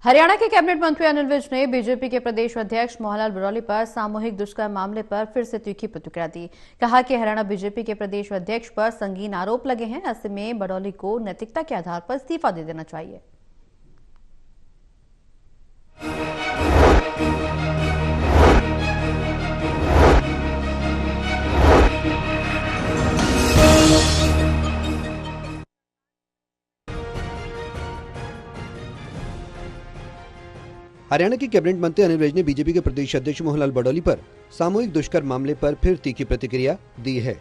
हरियाणा के कैबिनेट मंत्री अनिल विज ने बीजेपी के प्रदेश अध्यक्ष मोहनलाल बरौली पर सामूहिक दुष्कर्म मामले पर फिर से तीखी प्रतिक्रिया दी। कहा कि हरियाणा बीजेपी के प्रदेश अध्यक्ष पर संगीन आरोप लगे हैं, ऐसे में बरौली को नैतिकता के आधार पर इस्तीफा दे देना चाहिए। हरियाणा के कैबिनेट मंत्री अनिल विज ने बीजेपी के प्रदेश अध्यक्ष मोहनलाल बरौली पर सामूहिक दुष्कर्म मामले पर फिर तीखी प्रतिक्रिया दी है।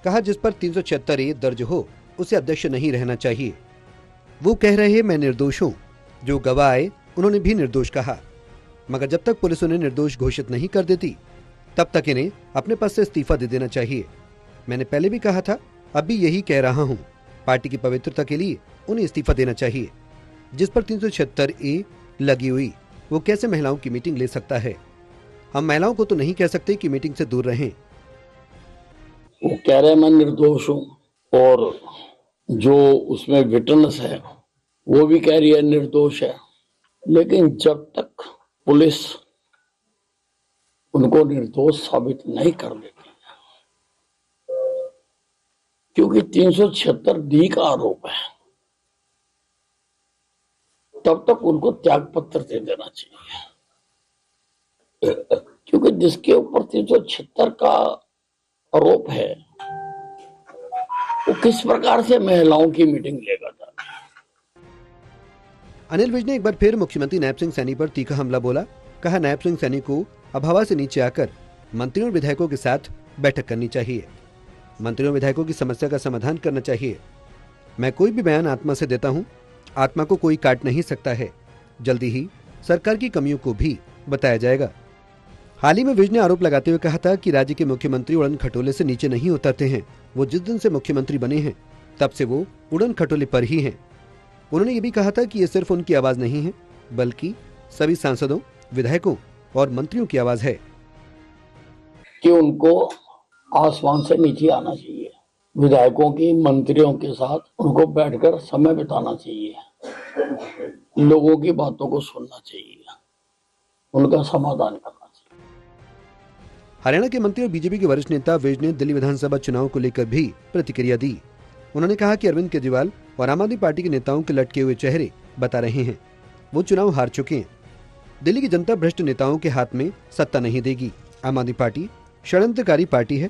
कहा जिस पर 376A दर्ज हो उसे अध्यक्ष नहीं रहना चाहिए। वो कह रहे मैं निर्दोष हूँ, जो गवाह आए उन्होंने भी निर्दोष कहा, मगर जब तक पुलिस उन्हें निर्दोष घोषित नहीं कर देती तब तक इन्हें अपने पद से इस्तीफा दे देना चाहिए। मैंने पहले भी कहा था, अब भी यही कह रहा हूँ, पार्टी की पवित्रता के लिए उन्हें इस्तीफा देना चाहिए। जिस पर 376A लगी हुई वो कैसे महिलाओं की मीटिंग ले सकता है? हम महिलाओं को तो नहीं कह सकते कि मीटिंग से दूर रहें। वो कह रहे मैं निर्दोष हूं और जो उसमें विटनेस है वो भी कह रही है निर्दोष है, लेकिन जब तक पुलिस उनको निर्दोष साबित नहीं कर देती, क्योंकि 376D का आरोप है, तब तक उनको त्याग पत्र दे देना चाहिए। क्योंकि जिसके ऊपर 376 का आरोप है वो किस प्रकार से महिलाओं की मीटिंग लेगा था। अनिल विज ने एक बार फिर मुख्यमंत्री नायब सिंह सैनी पर तीखा हमला बोला। कहा नायब सिंह सैनी को अब हवा से नीचे आकर मंत्रियों और विधायकों के साथ बैठक करनी चाहिए। मंत्रियों और विधायकों की समस्या का समाधान करना चाहिए। मैं कोई भी बयान आत्मा से देता हूँ, आत्मा को कोई काट नहीं सकता है। जल्दी ही सरकार की कमियों को भी बताया जाएगा। हाल ही में विज ने आरोप लगाते हुए कहा था कि राज्य के मुख्यमंत्री उड़न खटोले से नीचे नहीं उतरते हैं। वो जिस दिन से मुख्यमंत्री बने हैं तब से वो उड़न खटोले पर ही हैं। उन्होंने ये भी कहा था कि ये सिर्फ उनकी आवाज नहीं है, बल्कि सभी सांसदों, विधायकों और मंत्रियों की आवाज है कि उनको आसमान से नीचे आना चाहिए। विधायकों की, मंत्रियों के साथ उनको बैठकर समय बिताना चाहिए, लोगों की बातों को सुनना चाहिए, उनका समाधान करना चाहिए। हरियाणा के मंत्री और बीजेपी के वरिष्ठ नेता विज ने दिल्ली विधानसभा चुनाव को लेकर भी प्रतिक्रिया दी। उन्होंने कहा कि अरविंद केजरीवाल और आम आदमी पार्टी के नेताओं के लटके हुए चेहरे बता रहे हैं। वो चुनाव हार चुके हैं। दिल्ली की जनता भ्रष्ट नेताओं के हाथ में सत्ता नहीं देगी। आम आदमी पार्टी षड्यंत्रकारी पार्टी है।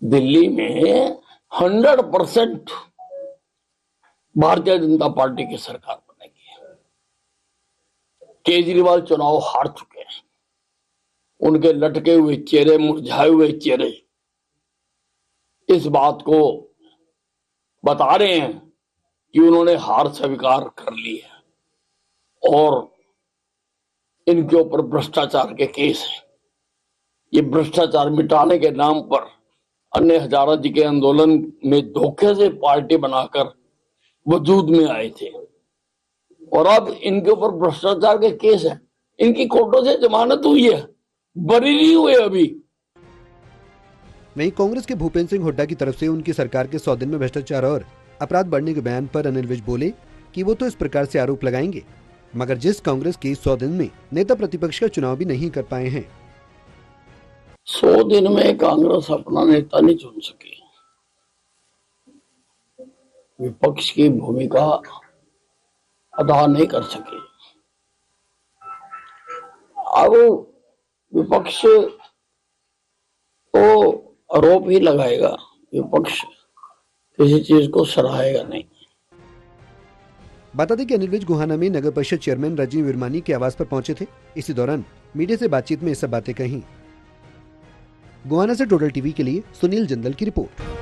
दिल्ली में 100% भारतीय जनता पार्टी की सरकार बनेगी। केजरीवाल चुनाव हार चुके हैं। उनके लटके हुए चेहरे, मुरझाए हुए चेहरे इस बात को बता रहे हैं कि उन्होंने हार स्वीकार कर ली है और इनके ऊपर भ्रष्टाचार के केस हैं। ये भ्रष्टाचार मिटाने के नाम पर अन्य हजारा जी के आंदोलन में धोखे से पार्टी बनाकर वजूद में आए थे और अब इनके ऊपर भ्रष्टाचार के केस है। इनकी कोर्टों से जमानत हुई है, बरी नहीं हुए अभी। वहीं कांग्रेस के भूपेंद्र सिंह हुड्डा की तरफ से उनकी सरकार के 100 दिन में भ्रष्टाचार और अपराध बढ़ने के बयान पर अनिल विज बोले कि वो तो इस प्रकार से आरोप लगाएंगे, मगर जिस कांग्रेस के 100 दिन में नेता प्रतिपक्ष का चुनाव भी नहीं कर पाए हैं। 100 दिन में कांग्रेस अपना नेता नहीं चुन सकी। विपक्ष की भूमिका अदा नहीं कर सके। अब विपक्ष तो आरोप ही लगाएगा, विपक्ष किसी चीज को सराहेगा नहीं। बता दें कि अनिल विज गोहाना में नगर परिषद चेयरमैन रजनी विरमानी के आवास पर पहुंचे थे। इसी दौरान मीडिया से बातचीत में ये सब बातें कही। गोहाना से टोटल टीवी के लिए सुनील जिंदल की रिपोर्ट।